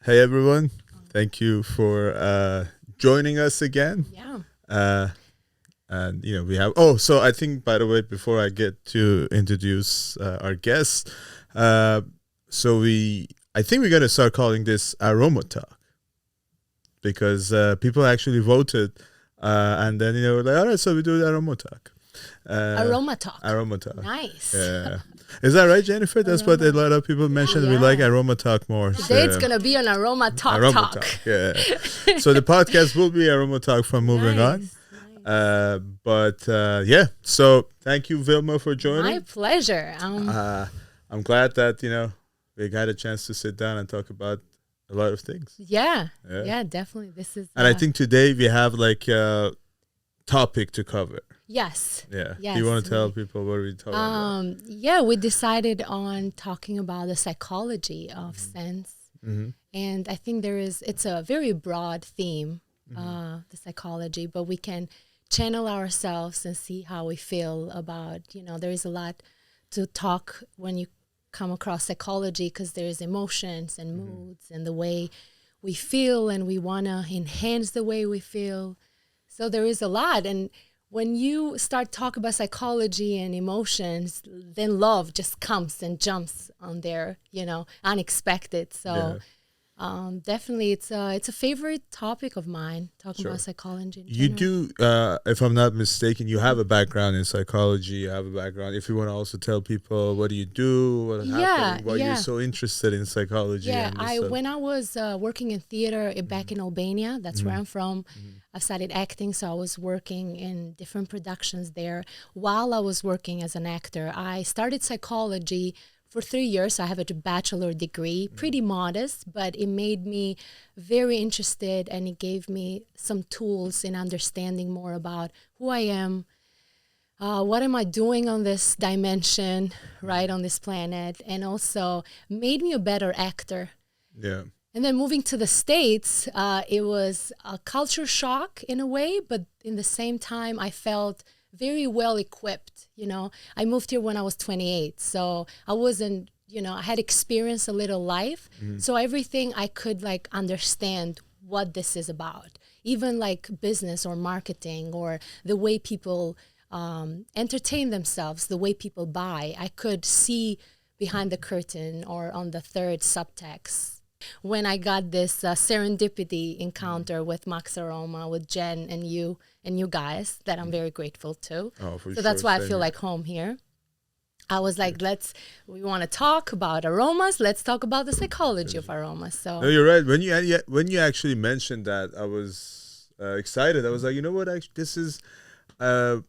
Hey everyone, thank you for joining us again. Yeah. Uh, and we have. Oh, so I think by the way, before I get to introduce our guests, uh, I think we're gonna start calling this Aroma Talk because people actually voted, and then we're like, all right, so we do Aroma Talk. Aroma talk. Aroma Talk. Nice. Yeah. Is that right, Jennifer? That's what a Aroma. lot of people mentioned. We Yeah. like Aroma Talk more. Today it's going to be an aroma talk Aroma talk. Talk. Yeah. So the podcast will be Aroma Talk from moving on. But yeah, so thank you, Vilma, for joining. My pleasure. I'm glad that, we got a chance to sit down and talk about a lot of things. Yeah, definitely. This is. And I think today we have like a topic to cover. Yes. Yeah. Yes. Do you want to tell people what we're talking about? Yeah, we decided on talking about the psychology of scents. Mm-hmm. And I think it's a very broad theme, the psychology, but we can channel ourselves and see how we feel about, there is a lot to talk when you come across psychology because there's emotions and moods and the way we feel, and we want to enhance the way we feel. So there is a lot. And when you start talking about psychology and emotions, then love just comes and jumps on there, unexpected. So definitely it's a favorite topic of mine, talking about psychology. You do, if I'm not mistaken, you have a background in psychology. You have a background. If you want to also tell people what do you do, what happened, why you're so interested in psychology. Yeah, when I was working in theater back in Albania, that's where I'm from. I studied acting, so I was working in different productions there. While I was working as an actor, I started psychology for 3 years. I have a bachelor degree, pretty modest, but it made me very interested, and it gave me some tools in understanding more about who I am, what am I doing on this dimension, right, on this planet, and also made me a better actor. Yeah. And then moving to the States, it was a culture shock in a way, but in the same time, I felt very well equipped. I moved here when I was 28, so I wasn't, I had experienced a little life. So everything I could understand what this is about, even like business or marketing or the way people entertain themselves, the way people buy. I could see behind the curtain or on the third subtext. When I got this serendipity encounter with MaxAroma, with Jen and you guys, that I'm very grateful to. Oh, for so sure. that's why I Same feel here. like home here. I was like, we want to talk about aromas. Let's talk about the psychology of aromas. So No, you're right. When you actually mentioned that, I was excited. I was like, you know what? This is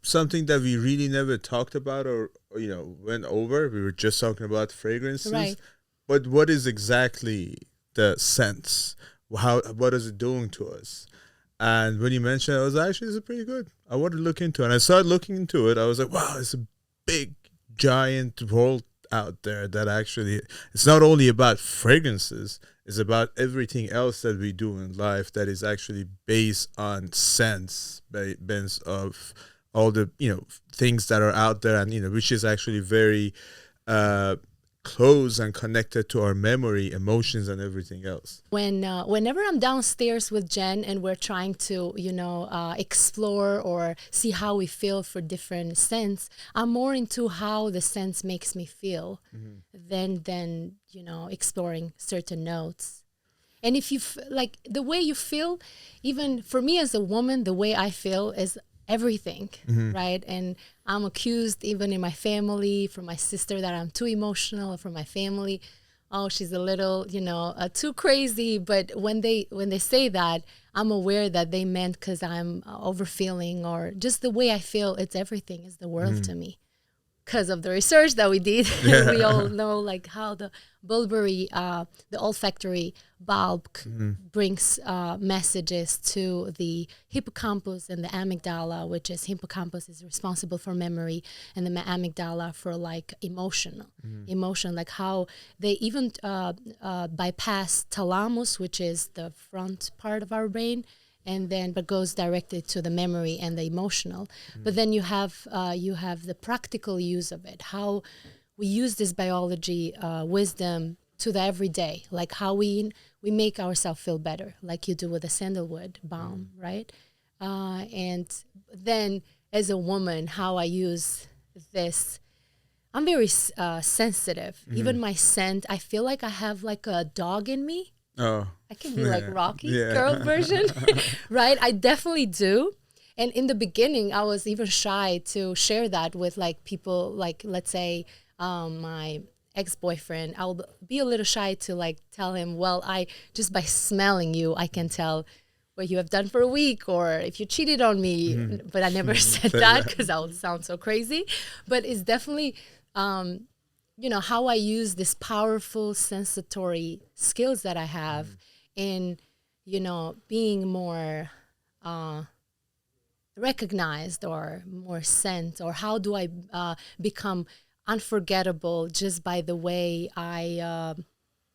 something that we really never talked about or went over. We were just talking about fragrances. Right. But what is exactly the sense? What is it doing to us? And when you mentioned it, I was like, actually, this is pretty good. I want to look into it. And I started looking into it. I was like, wow, it's a big, giant world out there that actually, it's not only about fragrances, it's about everything else that we do in life that is actually based on sense, based of all the, things that are out there and, which is actually very close and connected to our memory, emotions, and everything else. whenever I'm downstairs with Jen and we're trying to, explore or see how we feel for different scents, I'm more into how the scents makes me feel than exploring certain notes. And if you like the way you feel, even for me as a woman, the way I feel is everything, right? And I'm accused even in my family, from my sister, that I'm too emotional, from my family, oh, she's a little, too crazy. But when they say that, I'm aware that they meant because I'm overfeeling, or just the way I feel. It's everything is the world to me. Because of the research that we did, we all know how the bulbary, the olfactory bulb brings messages to the hippocampus and the amygdala, which is hippocampus is responsible for memory, and the amygdala for emotion, like how they even bypass thalamus, which is the front part of our brain, and then but goes directly to the memory and the emotional. But then you have the practical use of it, how we use this biology wisdom to the everyday, like how we make ourselves feel better, like you do with the sandalwood balm, right? And then as a woman, how I use this, I'm very sensitive. Even my scent, I feel like I have like a dog in me. Oh, I can be like Rocky Yeah. girl version, right? I definitely do. And in the beginning, I was even shy to share that with like people, like let's say my ex-boyfriend. I'll be a little shy to like tell him, well, I just by smelling you, I can tell what you have done for a week or if you cheated on me. But I never said that because I would sound so crazy. But it's definitely, you know, how I use this powerful sensory skills that I have in, you know, being more recognized or more sent, or how do I become unforgettable just by the way I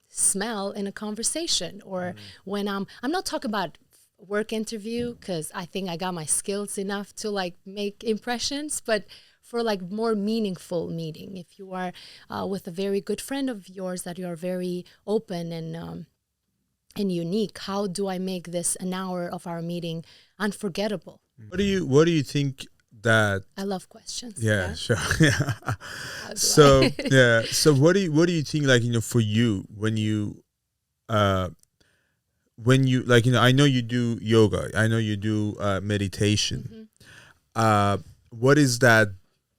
smell in a conversation, or when I'm not talking about work interview because I think I got my skills enough to like make impressions, but for like more meaningful meeting, if you are with a very good friend of yours that you're very open and unique, how do I make this an hour of our meeting unforgettable? What do you think that? I love questions. Yeah, sure. Yeah. How do So I? yeah. So what do you think, like, you know, for you when you like, you know, I know you do yoga, I know you do meditation. What is that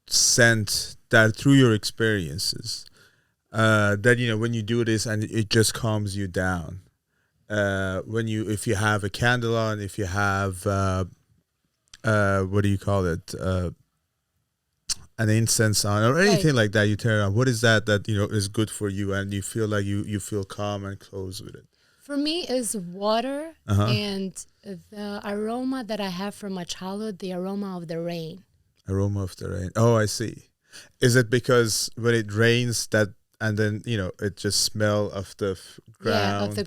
scent that through your experiences that, you know, when you do this and it just calms you down? When you, if you have a candle on, if you have what do you call it? An incense on or anything like that, you turn on. What is that you know is good for you and you feel like you feel calm and close with it? For me, is water and the aroma that I have from my childhood, the aroma of the rain. Aroma of the rain. Oh, I see. Is it because when it rains that, and then, you know, it just smell of the ground, of the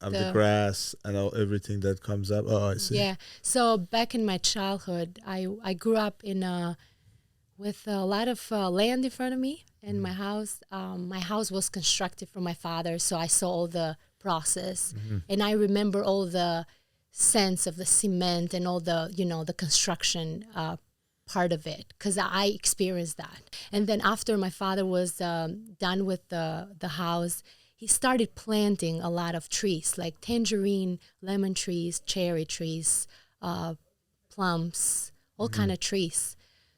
the grass and all everything that comes up? Oh, I see. Yeah. So back in my childhood, I grew up in with a lot of land in front of me and my house. My house was constructed for my father, so I saw all the process, and I remember all the sense of the cement and all the, you know, the construction part of it, because I experienced that. And then after my father was done with the house, he started planting a lot of trees, like tangerine, lemon trees, cherry trees, plums, all kind of trees.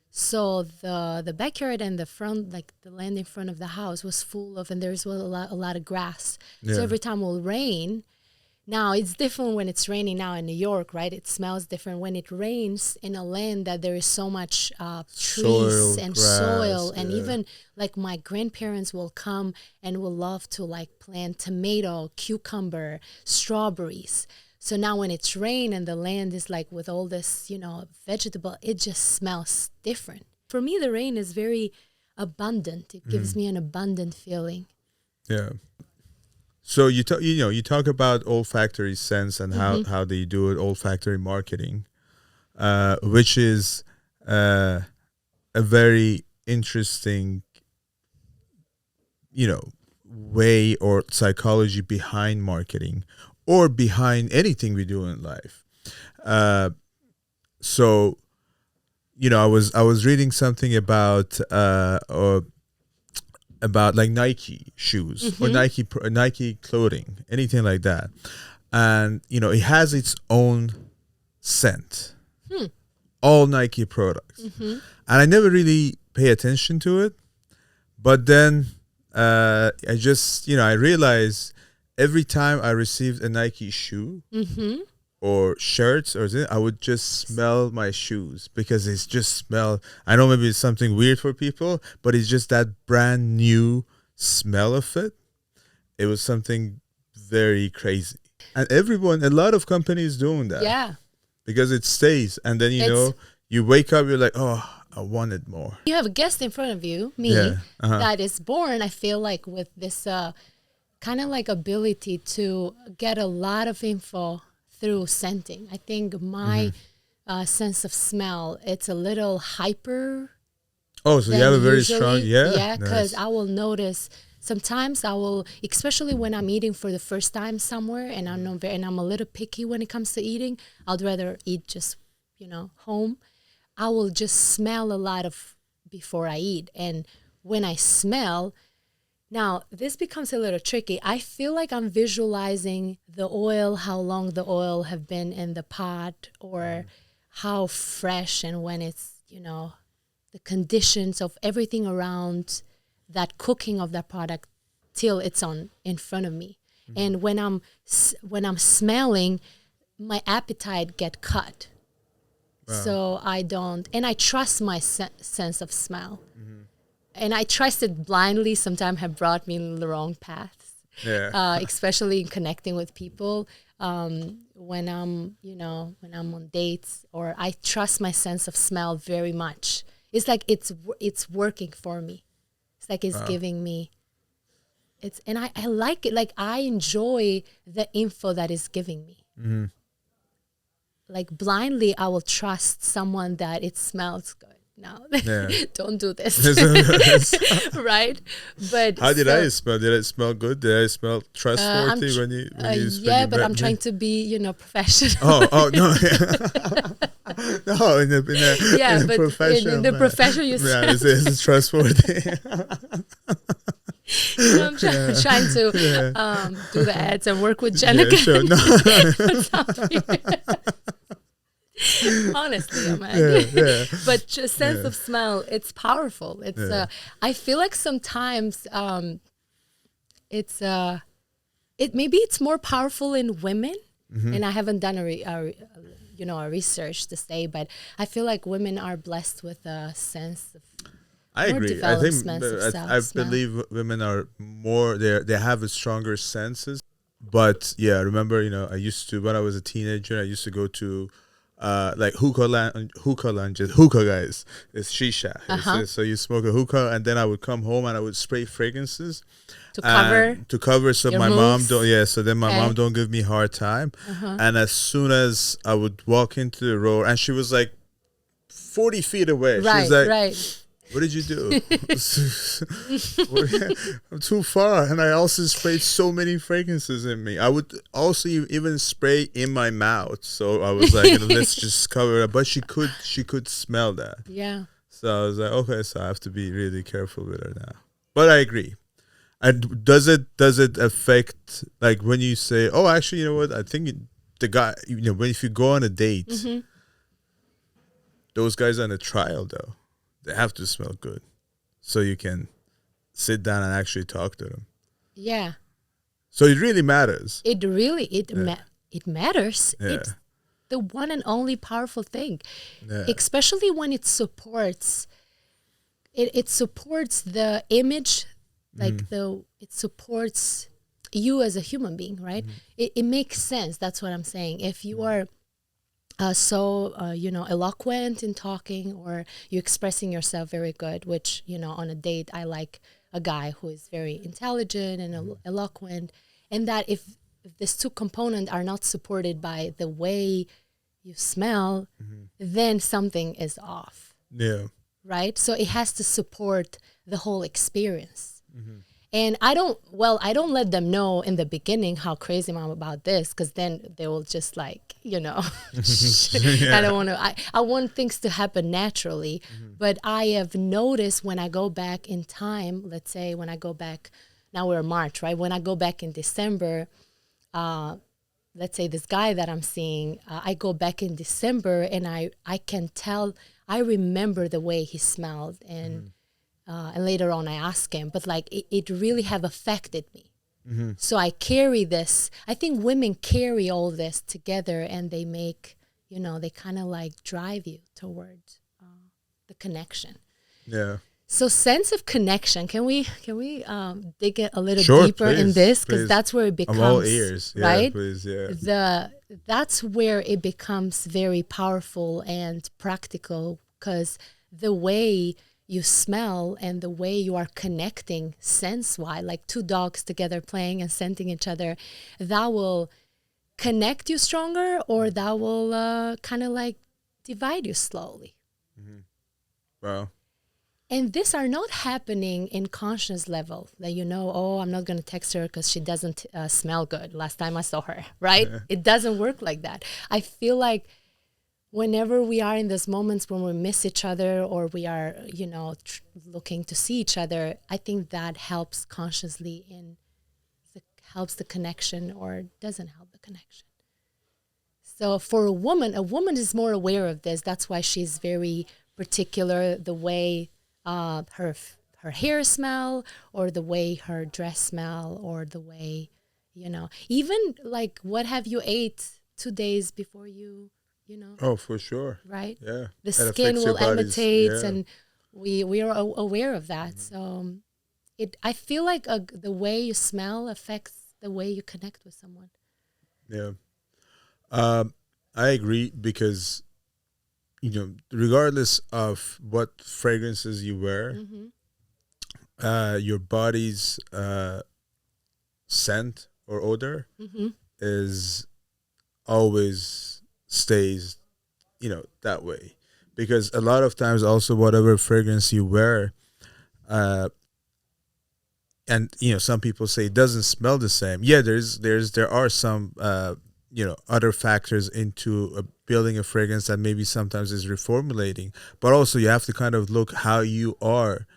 So the backyard and the front, like the land in front of the house, was full of, and there's a lot of grass. Yeah. So every time it will rain. Now it's different when it's raining now in New York, right? It smells different when it rains in a land that there is so much trees and grass, soil, and yeah. even like my grandparents will come and will love to like plant tomato, cucumber, strawberries. So now when it's rain and the land is like with all this, you know, vegetable, it just smells different. For me, the rain is very abundant. It gives me an abundant feeling. Yeah. So you talk about olfactory sense and how they do it, olfactory marketing, which is a very interesting, you know, way or psychology behind marketing or behind anything we do in life. So, you know, I was reading something about like Nike shoes or Nike clothing, anything like that, and you know, it has its own scent. All Nike products, and I never really pay attention to it, but then I just, you know, I realized every time I received a Nike shoe or shirts or something, I would just smell my shoes because it's just smell. I know maybe it's something weird for people, but it's just that brand new smell of it. It was something very crazy. And a lot of companies doing that. Yeah. Because it stays. And then, you know, you wake up, you're like, oh, I wanted more. You have a guest in front of you, me, that is born, I feel like, with this kind of like ability to get a lot of info through scenting. I think my sense of smell, it's a little hyper. Oh, so you have a very usually. strong, Yeah, because I will notice Sometimes I will, especially when I'm eating for the first time somewhere, and I'm a little picky when it comes to eating. I'd rather eat just, home. I will just smell a lot of before I eat, and when I smell, now this becomes a little tricky. I feel like I'm visualizing the oil, how long the oil have been in the pot, or how fresh, and when it's, the conditions of everything around that cooking of that product till it's on in front of me. And when I'm smelling, my appetite get cut. So I don't, and I trust my sense of smell. And I trust it blindly. Sometimes have brought me in the wrong paths. Yeah. Especially in connecting with people. When I'm on dates, or I trust my sense of smell very much. It's like it's working for me. It's like it's giving me. And I like it. Like, I enjoy the info that it's giving me. Like, blindly, I will trust someone that it smells good. No, don't do this. Right? But how did I smell? Did it smell good? Did I smell trustworthy when you but I'm trying to be, professional. Oh no, no, in the profession. In the profession, you yeah, it's trustworthy. I'm trying to do the ads and work with Jenica. Yeah, sure. No. Honestly, but just sense of smell, it's powerful. It's I feel like sometimes maybe it's more powerful in women, and I haven't done a research to say, but I feel like women are blessed with a sense of. I agree. I think I believe women are more. They have a stronger senses. But yeah, remember, I used to, when I was a teenager, I used to go to like hookah lounges, hookah guys. It's shisha. So you smoke a hookah, and then I would come home and I would spray fragrances to cover, so my mom don't. Yeah, so then my mom don't give me a hard time. And as soon as I would walk into the room, and she was like 40 feet away. Right, she was like, right. What did you do? I'm too far. And I also sprayed so many fragrances in me. I would also even spray in my mouth. So I was like, let's just cover it. But she could smell that. Yeah. So I was like, okay, so I have to be really careful with her now. But I agree. And does it affect, like, when you say, oh, actually, you know what? I think the guy, if you go on a date, those guys on a trial, though. They have to smell good, so you can sit down and actually talk to them. Yeah. So it really matters. It matters. Yeah. It's the one and only powerful thing, especially when it supports. It supports the image, like it supports you as a human being, right? It makes sense. That's what I'm saying. If you are. Eloquent in talking, or you're expressing yourself very good, which, on a date, I like a guy who is very intelligent and eloquent, and that if these two components are not supported by the way you smell, then something is off. Yeah. Right? So it has to support the whole experience. And I don't let them know in the beginning how crazy I'm about this, because then they will just I don't want to, I want things to happen naturally. But I have noticed when I go back in time, let's say when I go back, now we're March, right? When I go back in December, let's say this guy that I'm seeing, I go back in December and I can tell, I remember the way he smelled, and later on I ask him, but it really have affected me. So I carry this. I think women carry all this together, and they make, they kind of drive you towards the connection. Yeah. So sense of connection. Can we dig it a little deeper in this? Because that's where it becomes. I'm all ears. Yeah, right? Please, yeah. That's where it becomes very powerful and practical, because the way you smell and the way you are connecting sense-wise, like two dogs together playing and scenting each other, that will connect you stronger, or that will kind of divide you slowly. Wow. And these are not happening in conscious level. That oh, I'm not going to text her because she doesn't smell good. Last time I saw her, right? It doesn't work like that. I feel like whenever we are in those moments when we miss each other or we are, looking to see each other, I think that helps consciously helps the connection or doesn't help the connection. So for a woman is more aware of this. That's why she's very particular the way her hair smell or the way her dress smell or the way, even like what have you ate 2 days before you. Oh, for sure. Right? Yeah. The That skin affects your will body's, imitate, yeah. and we are aware of that. So I feel like the way you smell affects the way you connect with someone. Yeah. I agree because, regardless of what fragrances you wear, your body's scent or odor is always stays, that way. Because a lot of times also whatever fragrance you wear, and some people say it doesn't smell the same. Yeah, there are some other factors into building a fragrance that maybe sometimes is reformulating, but also you have to kind of look how you are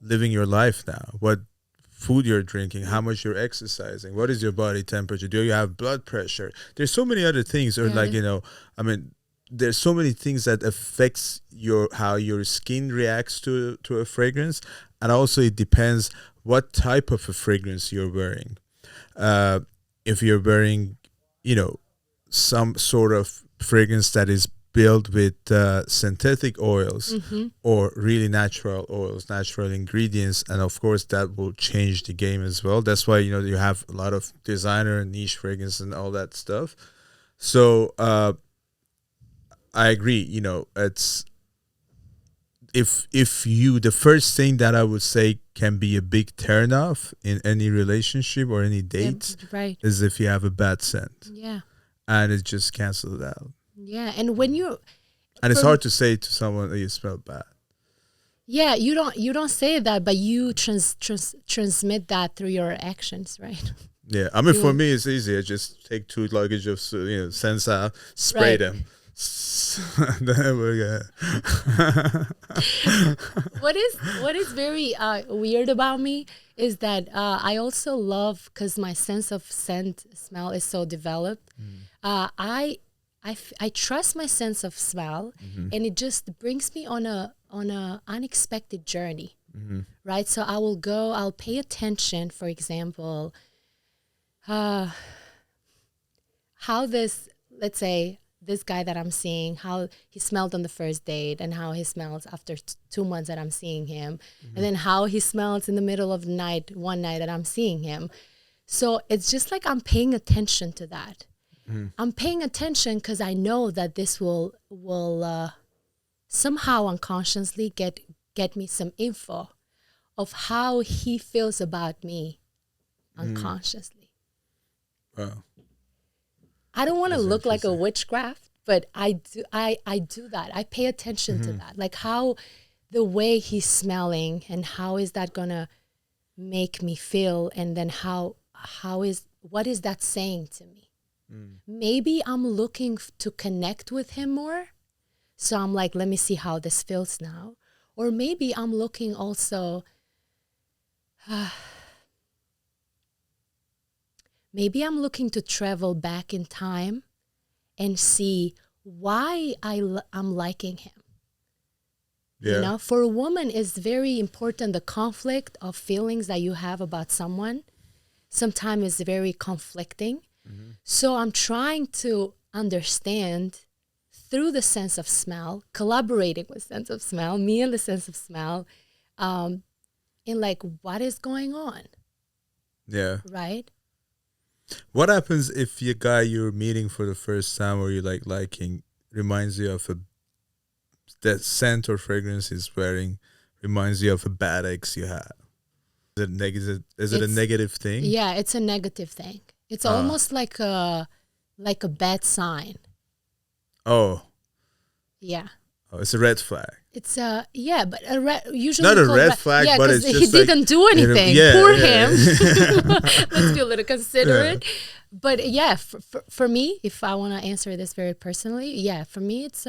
living your life now, what food you're drinking, how much you're exercising, what is your body temperature, do you have blood pressure, there's so many other things, or like I mean there's so many things that affects how your skin reacts to a fragrance. And also it depends what type of a fragrance you're wearing. If you're wearing some sort of fragrance that is built with synthetic oils or really natural oils, natural ingredients, and of course that will change the game as well. That's why you have a lot of designer and niche fragrance and all that stuff. So I agree. It's if you the first thing that I would say can be a big turnoff in any relationship or any date right. is if you have a bad scent. Yeah. And it just cancels it out. Yeah, and when and it's hard to say to someone that you smell bad. Yeah, you don't say that, but you transmit that through your actions, right? Yeah, I mean, for me, it's easy. I just take 2 luggage of scents out, spray them. Then we're What is very weird about me is that I also love, because my sense of smell is so developed. I trust my sense of smell, and it just brings me on a unexpected journey, right? So I'll pay attention, for example, how let's say this guy that I'm seeing, how he smelled on the first date and how he smells after 2 months that I'm seeing him, and then how he smells in the middle of the night, one night that I'm seeing him. So it's just like I'm paying attention to that. I'm paying attention because I know that this will somehow unconsciously get me some info of how he feels about me unconsciously. Wow. I don't want to look like a witchcraft, but I do that. I pay attention to that, like how the way he's smelling and how is that gonna make me feel, and then what is that saying to me? Maybe I'm looking to connect with him more. So I'm like, let me see how this feels now. Or maybe I'm looking also, maybe I'm looking to travel back in time and see why I'm liking him. Yeah. For a woman, it's very important, the conflict of feelings that you have about someone. Sometimes it's very conflicting. So I'm trying to understand through the sense of smell, collaborating with sense of smell, me and the sense of smell, in like what is going on. Yeah. Right? What happens if your guy you're meeting for the first time or you liking reminds you of that scent or fragrance he's wearing reminds you of a bad ex you had? Is it negative? Is it a negative thing? Yeah, it's a negative thing. It's almost like a bad sign. Oh. Yeah. Oh, it's a red flag. It's yeah, but usually Not we a call red flag, yeah, but because it's he just like, didn't do anything. yeah, Poor yeah. him. Let's be a little considerate. But yeah, for me, if I want to answer this very personally, yeah, for me it's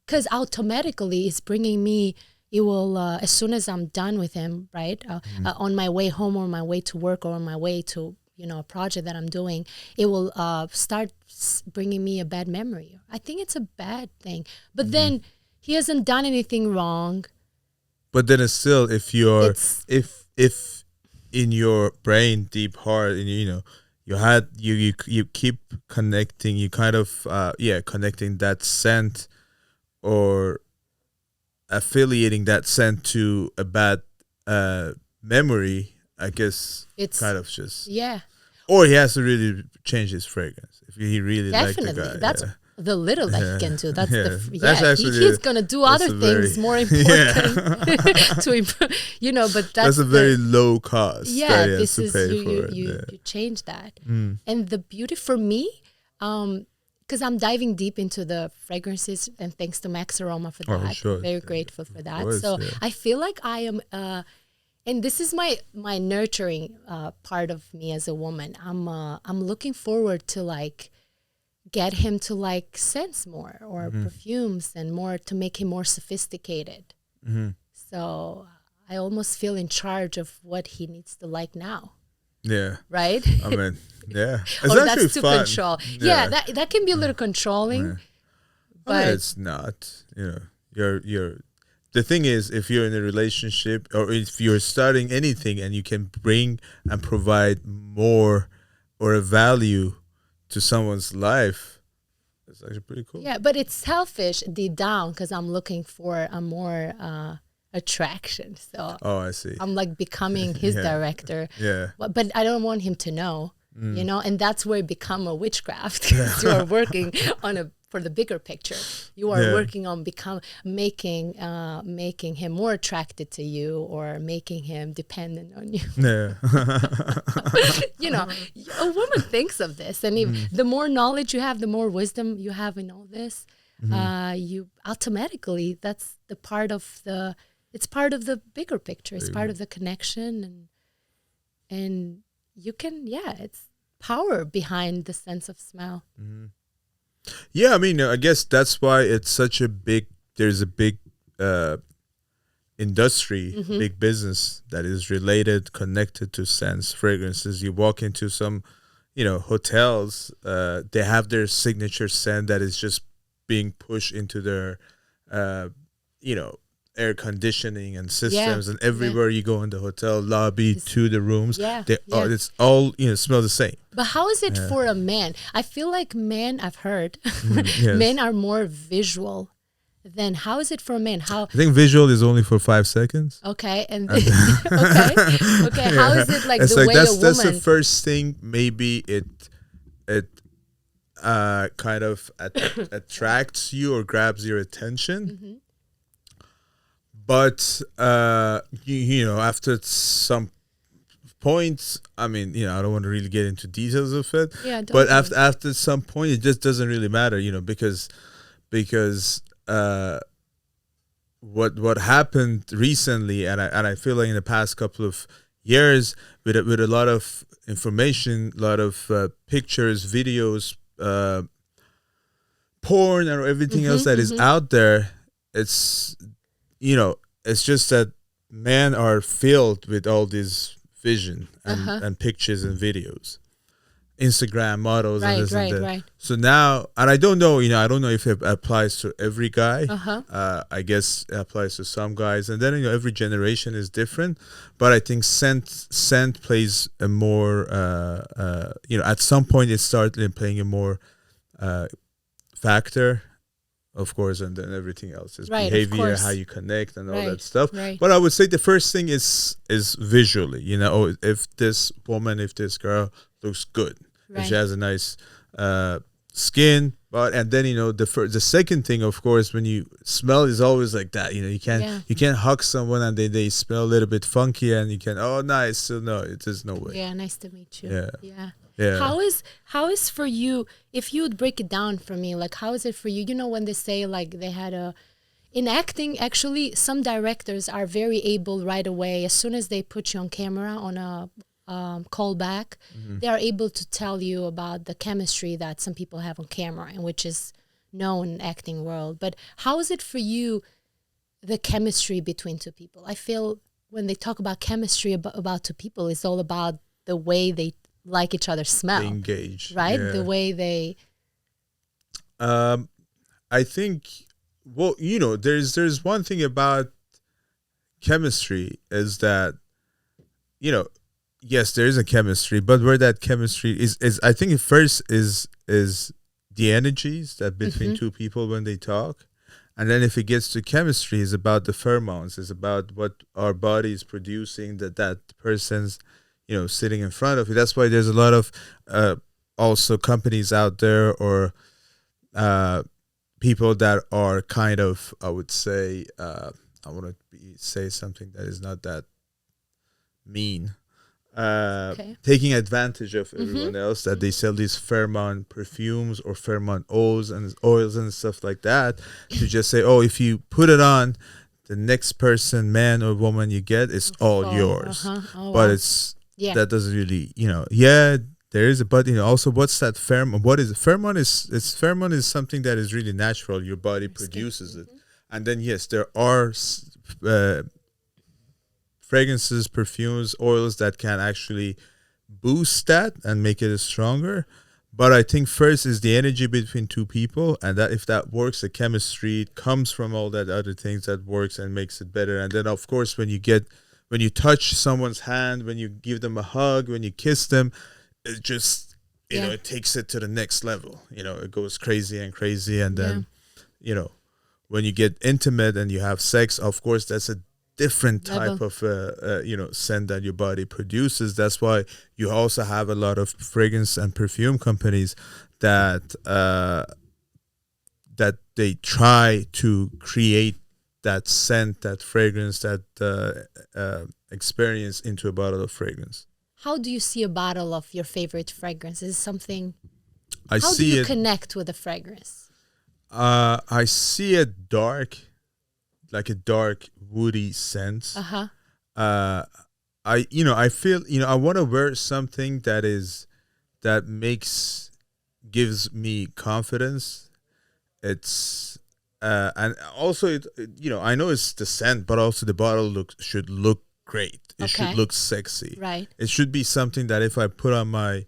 because automatically it's bringing me. It will as soon as I'm done with him, right, on my way home or my way to work or on my way to a project that I'm doing, it will start bringing me a bad memory. I think it's a bad thing, but then he hasn't done anything wrong. But then it's still, if you're It's if in your brain deep heart, and you keep connecting, you kind of connecting that scent or affiliating that scent to a bad memory, I guess it's kind of just, yeah, or he has to really change his fragrance if he really liked the definitely. guy. That's the little that he can do. That's That's actually he's gonna do other things more important to improve. But that's a very low cost. Yeah, that he has this to is pay you for you it. you change that. And the beauty for me, because I'm diving deep into the fragrances, and thanks to MaxAroma for that. Sure. Very grateful for that. course, So yeah. I feel like I am, and this is my nurturing part of me as a woman. I'm looking forward to like get him to like scents more or perfumes and more to make him more sophisticated. So I almost feel in charge of what he needs to like now. Yeah. Right? I mean, yeah. It's Or actually that's too fun. control. Yeah, that can be a little controlling. I mean, But it's not. You're. The thing is, if you're in a relationship or if you're starting anything and you can bring and provide more or a value to someone's life, it's actually pretty cool. yeah, but it's selfish deep down because I'm looking for a more attraction. So Oh, I see. I'm like becoming his director. Yeah. But I don't want him to know, and that's where it become a witchcraft because you are working for the bigger picture. You are working on making him more attracted to you or making him dependent on you. Yeah. A woman thinks of this, and if the more knowledge you have, the more wisdom you have in all this, you automatically that's the part of the. It's part of the bigger picture. It's part of the connection, and you can it's power behind the sense of smell. Yeah, I mean, I guess that's why it's such a big. There's a big industry, big business that is related, connected to scents, fragrances. You walk into some, hotels. They have their signature scent that is just being pushed into their, air conditioning and systems, and everywhere you go in the hotel lobby to the rooms, it's all smell the same. But how is it for a man? I feel like men, I've heard, Yes. men are more visual. Then how is it for a man? How? I think visual is only for 5 seconds. Okay, and okay. How is it like It's the like way that's a that's the woman? first thing. Maybe it kind of attracts you or grabs your attention. But after some points, I mean, I don't want to really get into details of it. Yeah, don't but worry. after some point, it just doesn't really matter, because what happened recently, and I feel like in the past couple of years, with a lot of information, a lot of pictures, videos, porn, or everything else that is out there, it's it's just that men are filled with all this vision and pictures and videos, Instagram models, and this and that. Right. So now, and I don't know, I don't know if it applies to every guy. I guess it applies to some guys, and then every generation is different. But I think scent plays a more, at some point it started playing a more factor. Of course, and then everything else is behavior, how you connect, and all that stuff. Right. But I would say the first thing is visually. If this woman, if this girl looks good, if she has a nice skin, and then the second thing, of course, when you smell is always like that. You can't hug someone and they smell a little bit funky, and you can nice. So no, it is no way. Yeah, nice to meet you. Yeah. How is for you, if you would break it down for me, like how is it for you? When they say like they had in acting, actually, some directors are very able right away, as soon as they put you on camera on a callback, they are able to tell you about the chemistry that some people have on camera, and which is known in acting world. But how is it for you, the chemistry between two people? I feel when they talk about chemistry about two people, it's all about the way they like each other's smell. They engage. Right? Yeah. The way they... I think, well, there's one thing about chemistry is that, yes, there is a chemistry, but where that chemistry is I think first is the energies that between two people when they talk. And then if it gets to chemistry, it's about the pheromones. It's about what our body is producing, that person's, sitting in front of you. That's why there's a lot of also companies out there, or people that are kind of, I would say, I want to say something that is not that mean. Taking advantage of everyone else, that they sell these pheromone perfumes or pheromone oils and stuff like that, to just say, oh, if you put it on, the next person, man or woman you get, is all yours. Oh, but wow. it's that doesn't really, there is a, but also, what's that pheromone? What is it? Pheromone is something that is really natural. Your body produces it, and then yes, there are fragrances, perfumes, oils that can actually boost that and make it stronger. But I think first is the energy between two people, and that if that works, the chemistry comes from all that other things that works and makes it better. And then of course, when you touch someone's hand, when you give them a hug, when you kiss them, it just it takes it to the next level. It goes crazy and crazy. And then when you get intimate and you have sex, of course, that's a different type of scent that your body produces. That's why you also have a lot of fragrance and perfume companies that that they try to create that scent, that fragrance, that experience into a bottle of fragrance. How do you see a bottle of your favorite fragrance? Is it something... How do you connect with a fragrance? I see it dark, like a dark woody scent. I feel, I want to wear something that gives me confidence. It's and also I know it's the scent, but also the bottle should look great. It should look sexy. Right. It should be something that if I put on my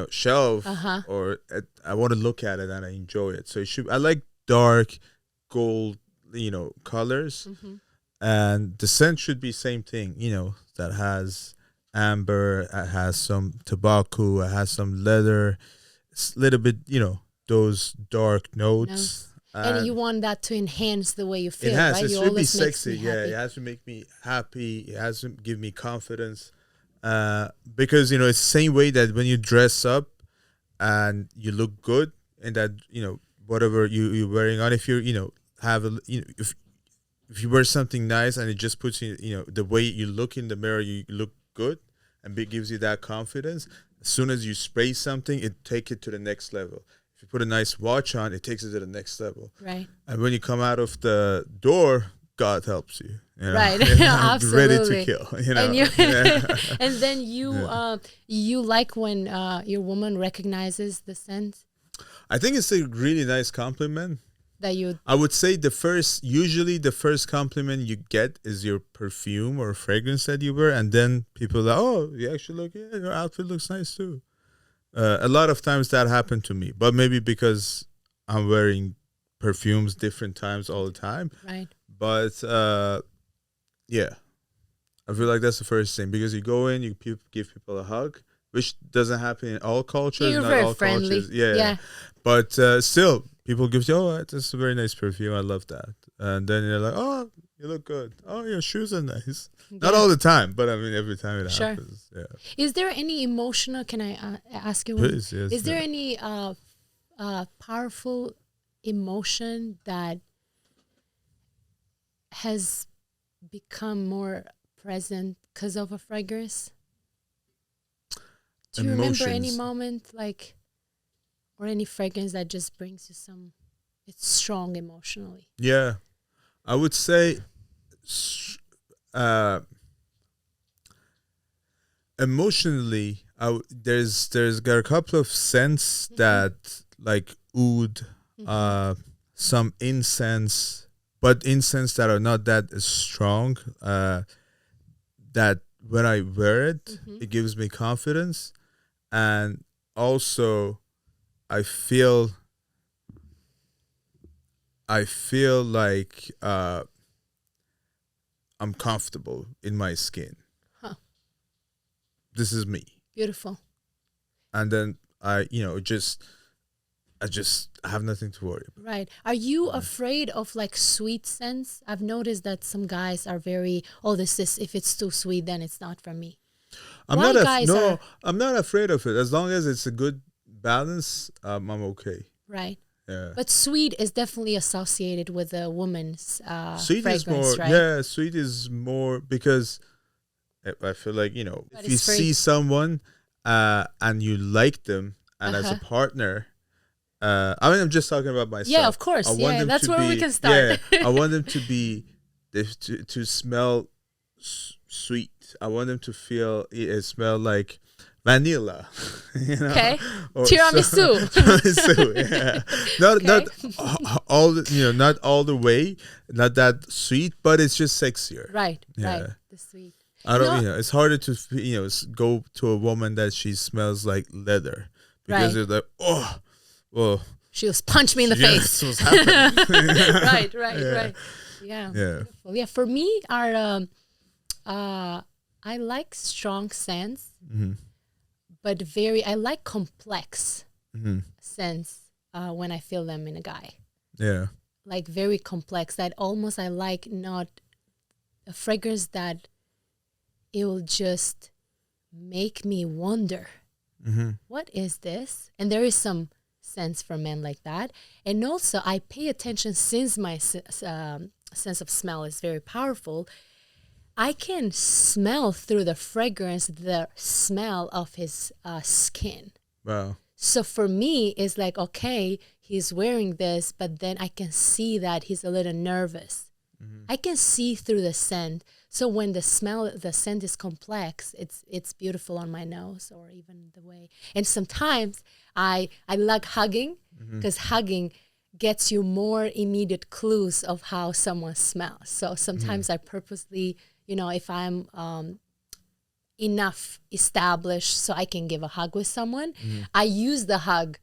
shelf, or I want to look at it and I enjoy it. So I like dark gold, colors, and the scent should be same thing, that has amber, it has some tobacco, it has some leather, it's a little bit, those dark notes. And you want that to enhance the way you feel, it has, right? it You should be always sexy. makes me Yeah, happy. it has to make me happy. It has to give me confidence. Because it's the same way that when you dress up and you look good, and that whatever you're wearing on, if you have a if you wear something nice and it just puts you the way you look in the mirror, you look good, and it gives you that confidence. As soon as you spray something, it take it to the next level. If you put a nice watch on, it takes it to the next level. Right. And when you come out of the door, God helps you. Right. Absolutely. Ready to kill. And and then you like when your woman recognizes the scent I think it's a really nice compliment. that you... I would say usually the first compliment you get is your perfume or fragrance that you wear, and then people are like, oh, you actually your outfit looks nice too. A lot of times that happened to me, but maybe because I'm wearing perfumes different times all the time. Right. But yeah, I feel like that's the first thing, because you go in, you give people a hug, which doesn't happen in all cultures. You're not very all friendly. cultures. Yeah. But still, people give you, oh, that's a very nice perfume. I love that. And then you're like, oh, you look good. Oh, your shoes are nice. Not all the time, but I mean, every time it happens. Yeah. Is there any emotional, can I ask you one? Please, yes. Is there any powerful emotion that has become more present because of a fragrance? Do you remember any moment, like, or any fragrance that just brings you it's strong emotionally? Yeah. I would say uh, emotionally, there's got a couple of scents that like oud, some incense, but incense that are not that strong. That when I wear it, it gives me confidence, and also I feel like I'm comfortable in my skin. Huh. This is me. Beautiful. And then I have nothing to worry about. Right. Are you afraid of like sweet scents? I've noticed that some guys are very, oh, this is, if it's too sweet, then it's not for me. I'm not afraid of it. As long as it's a good balance, I'm okay. Right. Yeah. But sweet is definitely associated with a woman's Sweet fragrance, is more, right? yeah, sweet is more because I feel like, But if you see someone and you like them, and as a partner, I'm just talking about myself. Yeah, of course. Yeah, that's where we can start. Yeah, I want them to be, to smell sweet. I want them to feel it smell like vanilla. Okay. Or Tiramisu. Tiramisu, yeah. Not all the way, not that sweet, but it's just sexier. Right. Yeah. Right. The sweet. I don't. It's harder to go to a woman that she smells like leather, because it's like, oh, well, she'll punch me in the face. What's happening? Right. Yeah. Yeah. Beautiful. Yeah. For me, I like strong scents, but I like complex scents when I feel them in a guy. Yeah. Like very complex. That almost I like not a fragrance that it will just make me wonder, what is this? And there is some sense for men like that. And also I pay attention, since my sense of smell is very powerful. I can smell through the fragrance the smell of his skin. Wow. So for me, it's like, okay, he's wearing this, but then I can see that he's a little nervous. I can see through the scent. So when the scent is complex, it's beautiful on my nose, or even the way. And sometimes I like hugging, because hugging gets you more immediate clues of how someone smells. So sometimes I purposely, if I'm enough established so I can give a hug with someone, I use the hug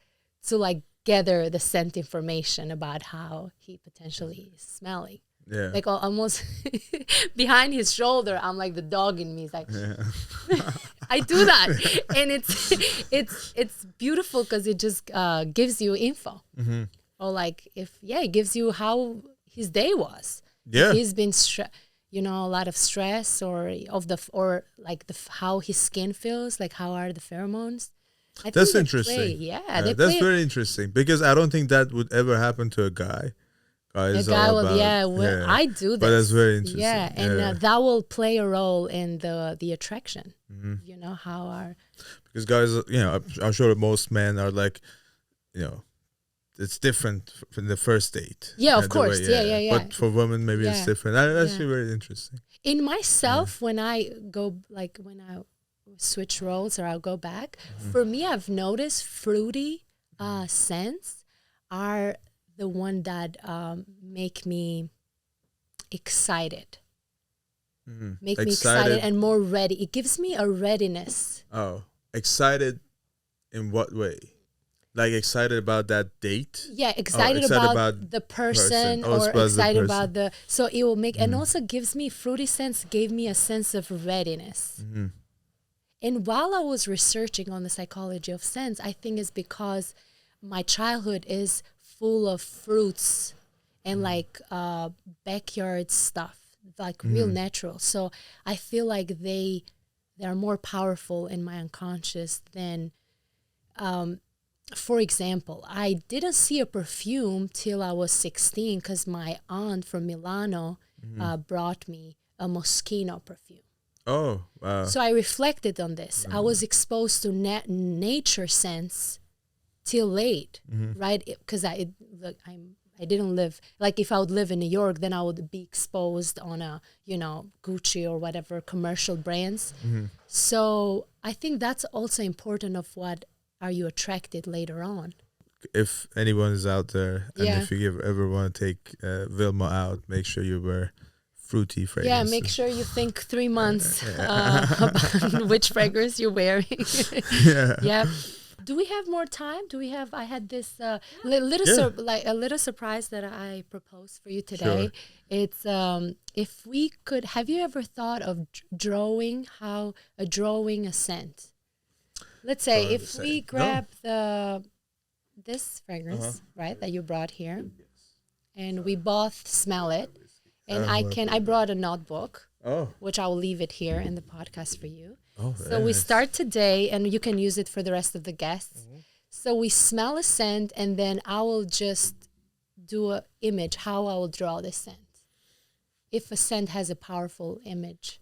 to like gather the scent information about how he potentially is smelling. Yeah. Like almost behind his shoulder, I'm like the dog in me is like, I do that, and it's beautiful because it just gives you info, or like it gives you how his day was. Yeah, if he's been a lot of stress, or how his skin feels, like how are the pheromones. That's interesting. That's very interesting, because I don't think that would ever happen to a guy. I do this. But that's very interesting. Yeah, and that will play a role in the attraction. Because guys, I'm sure most men are like, it's different from the first date. Yeah, of course. Yeah. But for women, maybe it's different. That's actually very interesting. In myself, when I go, like when I switch roles or I'll go back, for me, I've noticed fruity scents are the one that make me excited. Make me excited and more ready. It gives me a readiness. Oh, excited in what way? Like excited about that date? Yeah, excited about the person, or excited about so it will make, and also gives me, fruity scents gave me a sense of readiness. And while I was researching on the psychology of scents, I think it's because my childhood is full of fruits and like backyard stuff, like real natural. So I feel like they are more powerful in my unconscious than, for example, I didn't see a perfume till I was 16 because my aunt from Milano brought me a Moschino perfume. Oh, wow. So I reflected on this. I was exposed to nature scents till late, right? Because I'm I didn't live, like if I would live in New York, then I would be exposed on a, Gucci or whatever commercial brands. So I think that's also important of what are you attracted later on. If anyone is out there, and Yeah. if you ever want to take Vilma out, make sure you wear fruity fragrances. Yeah, make sure you think 3 months about which fragrance you're wearing. Yeah. Yeah. Do we have more time? I had this a little surprise that I proposed for you today. Sure. It's if we could, have you ever thought of drawing a scent? Let's say Drawing if the we scent. grab this fragrance, right, that you brought here, and we both smell it, and I brought a notebook, which I will leave it here in the podcast for you. So we start today, and you can use it for the rest of the guests. So we smell a scent, and then I will just do an image, how I will draw the scent. If a scent has a powerful image.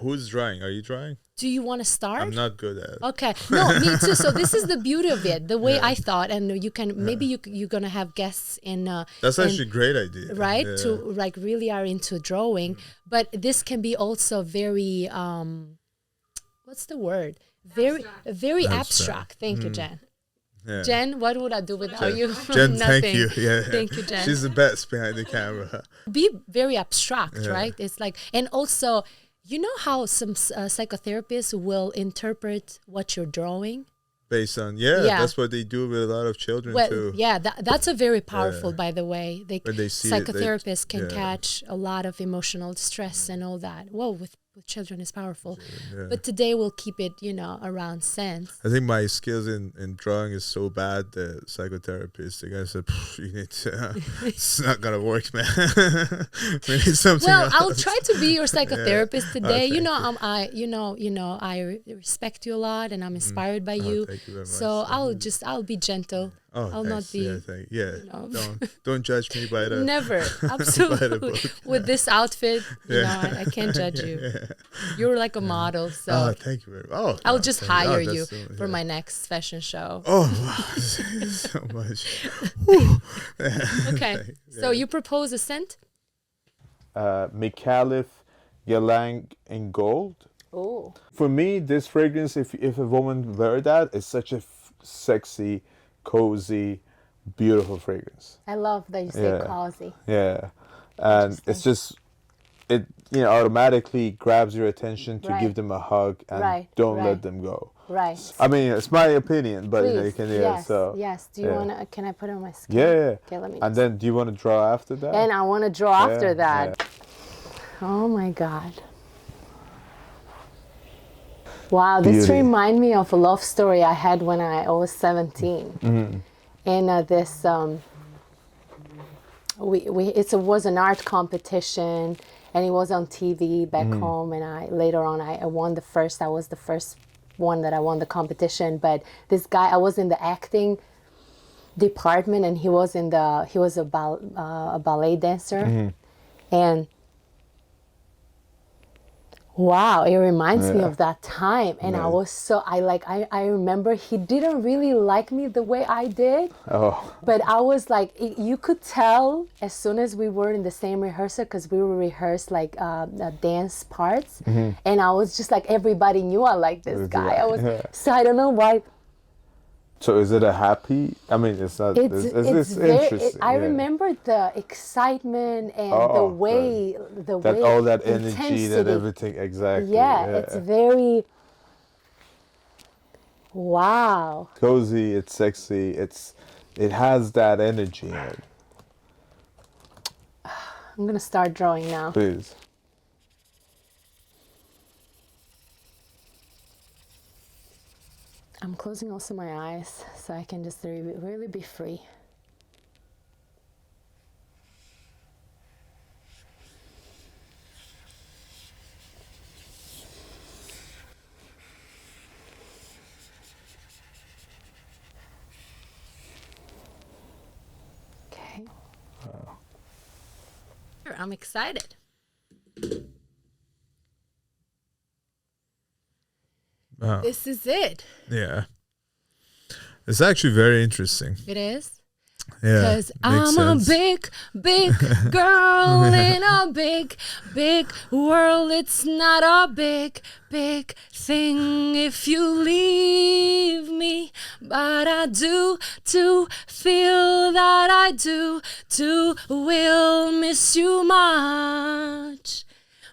Who's drawing? Are you drawing? Do you want to start? I'm not good at it. Okay. No, me too. So this is the beauty of it, the way I thought. And you can, maybe you're going to have guests in... That's actually a great idea. Right? Yeah. To like really are into drawing. But this can be also very... what's the word? Very abstract. Thank you, Jen. Yeah. Jen, what would I do without you? Jen, Nothing. thank you. Yeah. Thank you, Jen. She's the best behind the camera. Be very abstract, right? It's like, and also, you know how some psychotherapists will interpret what you're drawing? Based on, that's what they do with a lot of children too. Yeah, that's a very powerful, by the way. When they see psychotherapists can catch a lot of emotional distress and all that. Whoa, with children is powerful. Yeah. But today we'll keep it, around sense. I think my skills in drawing is so bad that psychotherapists, the guy said, you need to, it's not going to work, man. We need something else. I'll try to be your psychotherapist today. Thank I respect you a lot and I'm inspired by you. Thank you very much. So I'll be gentle. I'll not be. Don't judge me by the. Never, absolutely. With this outfit, I can't judge you. You're like a model, so. Thank you very much. I'll just hire you for my next fashion show. Oh, wow. So much. Okay, so you propose a scent? McAuliffe, Ylang, and Gold. Oh. For me, this fragrance, if a woman wear that, is such a sexy, cozy, beautiful fragrance. I love that you say cozy. Yeah, and it's just it automatically grabs your attention to give them a hug and don't let them go. Right. I mean, it's my opinion, but you can yes. so Yes. Do you wanna? Can I put it on my skin? Yeah. Okay, let me. And then, do you want to draw after that? And I want to draw after that. Yeah. Oh my God. Wow, this reminds me of a love story I had when I was 17. Mm-hmm. And this, it was an art competition, and it was on TV back home. And later on I won I was the first one that I won the competition. But this guy, I was in the acting department, and he was a ballet dancer, and. Wow, it reminds me of that time. And I was I remember he didn't really like me the way I did. Oh. But I was like, you could tell as soon as we were in the same rehearsal, because we were rehearsed like dance parts. And I was just like, everybody knew I liked this guy. So I don't know why. So is it a happy? I mean, it's not. It's interesting. I remember the excitement and the way all that energy, that everything, exactly. Yeah, it's very. Wow. Cozy. It's sexy. It has that energy in it. I'm gonna start drawing now. Please. I'm closing also my eyes so I can just really be free. Okay. I'm excited. Oh. This is it. Yeah. It's actually very interesting. It is? Yeah. Because Makes I'm sense. a big, big girl in a big, big world. It's not a big, big thing if you leave me. But I do feel that I do will miss you much.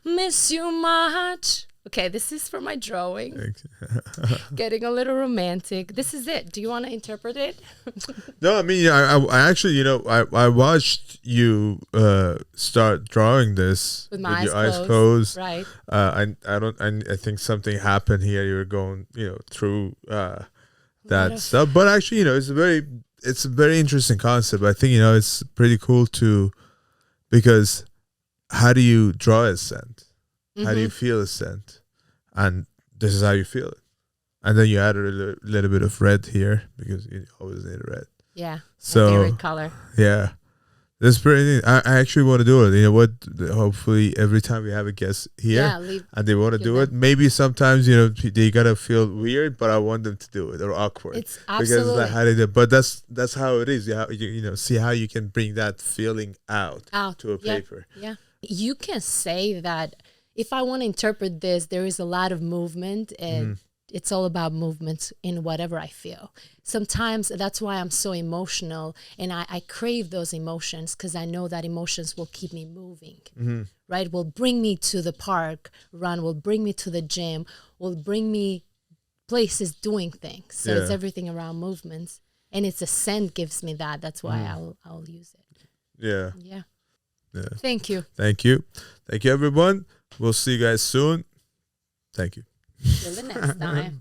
Miss you much. Okay, this is for my drawing. Getting a little romantic. This is it. Do you want to interpret it? No, I mean, I actually, I watched you start drawing this With my your eyes eyes closed. closed. Right. I think something happened here. You were going, through Lot that of- stuff. But actually, it's a very interesting concept. I think it's pretty cool too, because how do you draw a scent? How do you feel a scent? And this is how you feel it. And then you add a little bit of red here because you always need red. Yeah. So my favorite color. yeah, that's pretty neat. I actually want to do it. You know what? Hopefully, every time we have a guest here Yeah, leave. and they want to give do it, them- maybe sometimes they gotta feel weird, but I want them to do it or awkward. It's Because absolutely how they do. But that's how it is. See how you can bring that feeling out out to a Yeah, paper. Yeah. You can say that if I want to interpret this, there is a lot of movement and it's all about movements in whatever I feel. Sometimes that's why I'm so emotional and I crave those emotions because I know that emotions will keep me moving, right? Will bring me to the park, run, will bring me to the gym, will bring me places doing things. So it's Yeah. everything around movements. And it's a scent gives me that. That's why I'll use it. Yeah. Yeah. Yeah. Thank you. Thank you. Thank you, everyone. We'll see you guys soon. Thank you. Till the next time.